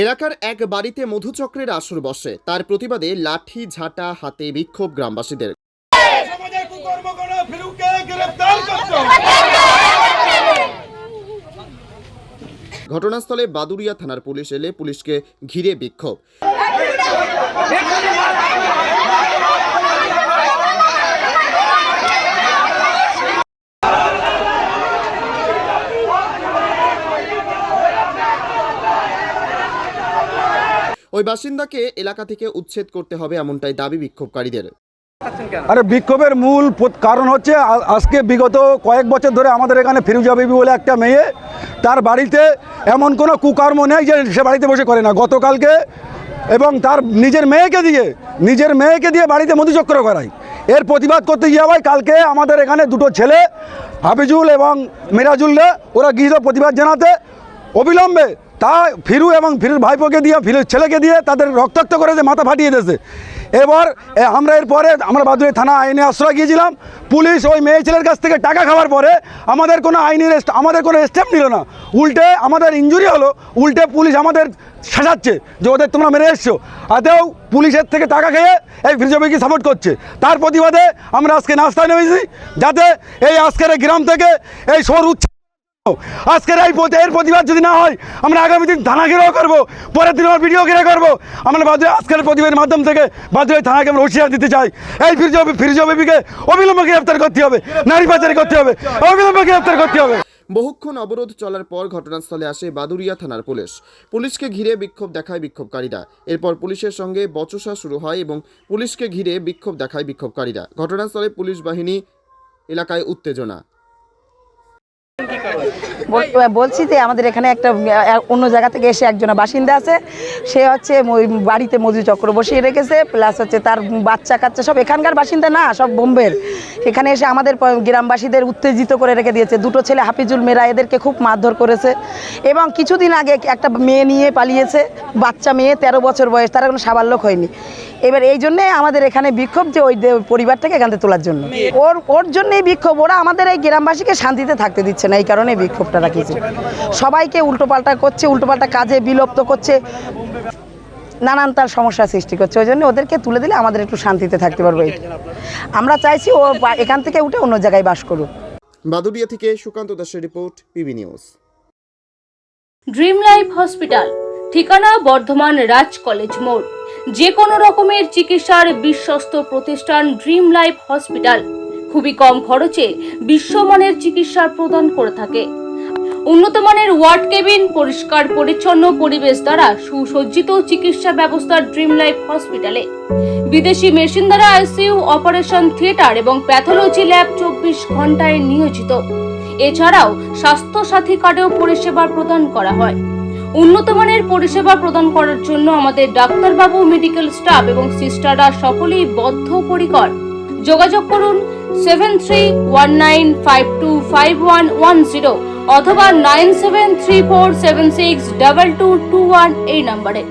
এলাকার এক বাড়িতে মধুচক্রের আসর বসে, তার প্রতিবাদে লাঠি ঝাঁটা হাতে বিক্ষোভ গ্রামবাসীদের। ঘটনাস্থলে বাদুড়িয়া থানার পুলিশ এলে পুলিশকে ঘিরে বিক্ষোভ। ওই বাসিন্দাকে এলাকা থেকে উচ্ছেদ করতে হবে এমনটাই দাবি বিক্ষোভকারীদের। আরে বিক্ষোভের মূল কারণ হচ্ছে আজকে বিগত কয়েক বছর ধরে আমাদের এখানে ফিরোজা বিবি বলে একটা মেয়ে, তার বাড়িতে এমন কোনো কুকর্ম নেই যে সে বাড়িতে বসে করে না। গতকালকে এবং তার নিজের মেয়েকে দিয়ে বাড়িতে মধুচক্র করায়। এর প্রতিবাদ করতে গিয়ে ভাই কালকে আমাদের এখানে দুটো ছেলে হাফিজুল এবং মিরাজুলরা ওরা গিয়েছিল প্রতিবাদ জানাতে। অবিলম্বে তা ফিরু এবং ফিরুর ভাইপোকে দিয়ে ফিরুর ছেলেকে দিয়ে তাদের রক্তাক্ত করে মাথা ফাটিয়ে দিয়েছে। এবার আমরা এরপরে আমরা বাদুড়িয়া থানা আইনে আশ্রয় গিয়েছিলাম। পুলিশ ওই মেয়ে ছেলের কাছ থেকে টাকা খাওয়ার পরে আমাদের কোনো স্টেপ নিল না। উল্টে আমাদের ইনজুরি হলো, উল্টে পুলিশ আমাদের শেষাচ্ছে যে ওদের তোমরা মেরে এসছো। আদেও পুলিশের থেকে টাকা খেয়ে এই ফিরোজাবিকে সাপোর্ট করছে। তার প্রতিবাদে আমরা আজকে নাস্তায় নেমেছি, যাতে এই আজকের গ্রাম থেকে এই শহর আজকের এর প্রতিবাদ যদি না হয় আমরা আগামী দিন থানা ঘেরাও করবো, পরের দিন আমার ভিডিও ঘেরা করবো। আমরা আজকের প্রতিবাদের মাধ্যম থেকে বাদুড়িয়া থানাকে আমরা হুঁশিয়ার দিতে চাই, এই ফিরোজা বিবিকে অবিলম্বে গ্রেফতার করতে হবে, নারী পাচারি করতে হবে, অবিলম্বে গ্রেফতার করতে হবে। বহুক্ষণ অবরোধ চলার পর ঘটনাস্থলে আসে বাদুড়িয়া থানার পুলিশকে ঘিরে বিক্ষোভ দেখায় বিক্ষোভকারীরা। এরপর পুলিশের সঙ্গে বচসা শুরু হয় এবং পুলিশকে ঘিরে বিক্ষোভ দেখায় বিক্ষোভকারীরা। ঘটনাস্থলে পুলিশ বাহিনী, এলাকায় উত্তেজনা। বলছি যে আমাদের এখানে একটা অন্য জায়গা থেকে এসে একজন বাসিন্দা আছে, সে হচ্ছে বাড়িতে মধুচক্র বসিয়ে রেখেছে, প্লাস হচ্ছে তার বাচ্চা কাচ্চা সব এখানকার বাসিন্দা না, সব বোম্বের। এখানে এসে আমাদের গ্রামবাসীদের উত্তেজিত করে রেখে দিয়েছে। দুটো ছেলে হাফিজুল মেয়েরা এদেরকে খুব মারধর করেছে এবং কিছুদিন আগে একটা মেয়ে নিয়ে পালিয়েছে, বাচ্চা মেয়ে 13 বছর বয়স, তারা কোনো সাবালক হয়নি। এবার এই জন্যে আমাদের এখানে বিক্ষোভ যে ওই পরিবারটাকে এখান থেকে তোলার জন্য, ওর জন্যই বিক্ষোভ। ওরা আমাদের এই গ্রামবাসীকে শান্তিতে থাকতে দিচ্ছে না, এই কারণে বিক্ষোভটা রাখিয়েছে। সবাইকে উল্টোপাল্টা করছে, উল্টোপাল্টা কাজে বিলুপ্ত করছে, নানান তার সমস্যা সৃষ্টি করছে। ওই জন্য ওদেরকে তুলে দিলে আমাদের একটু শান্তিতে থাকতে পারবো। আমরা চাইছি ও এখান থেকে উঠে অন্য জায়গায় বাস করুক। বাদুড়িয়া থেকে সুকান্ত দাসের report, PB news. Dream life hospital, ঠিকানা বর্ধমান রাজ কলেজ মোড়। যে কোনো রকমের চিকিৎসার বিশ্বস্ত প্রতিষ্ঠান ড্রিম লাইফ হসপিটাল খুবই কম খরচে বিশ্বমানের চিকিৎসা প্রদান করে থাকে। উন্নত মানের ওয়ার্ড কেবিন, পরিষ্কার পরিচ্ছন্ন পরিবেশ দ্বারা সুসজ্জিত চিকিৎসা ব্যবস্থা ড্রিম লাইফ হসপিটালে। বিদেশি মেশিন দ্বারা আইসিইউ, অপারেশন থিয়েটার এবং প্যাথোলজি ল্যাব 24 ঘন্টায় নিয়োজিত। এছাড়াও স্বাস্থ্য সাথী কার্ডেও পরিষেবা প্রদান করা হয়। উন্নত মানের পরিষেবা প্রদান করার জন্য আমাদের ডাক্তারবাবু, মেডিকেল স্টাফ এবং সিস্টাররা সকলেই বদ্ধপরিকর। যোগাযোগ করুন 7319525110 অথবা 9734762221 এই নম্বরে।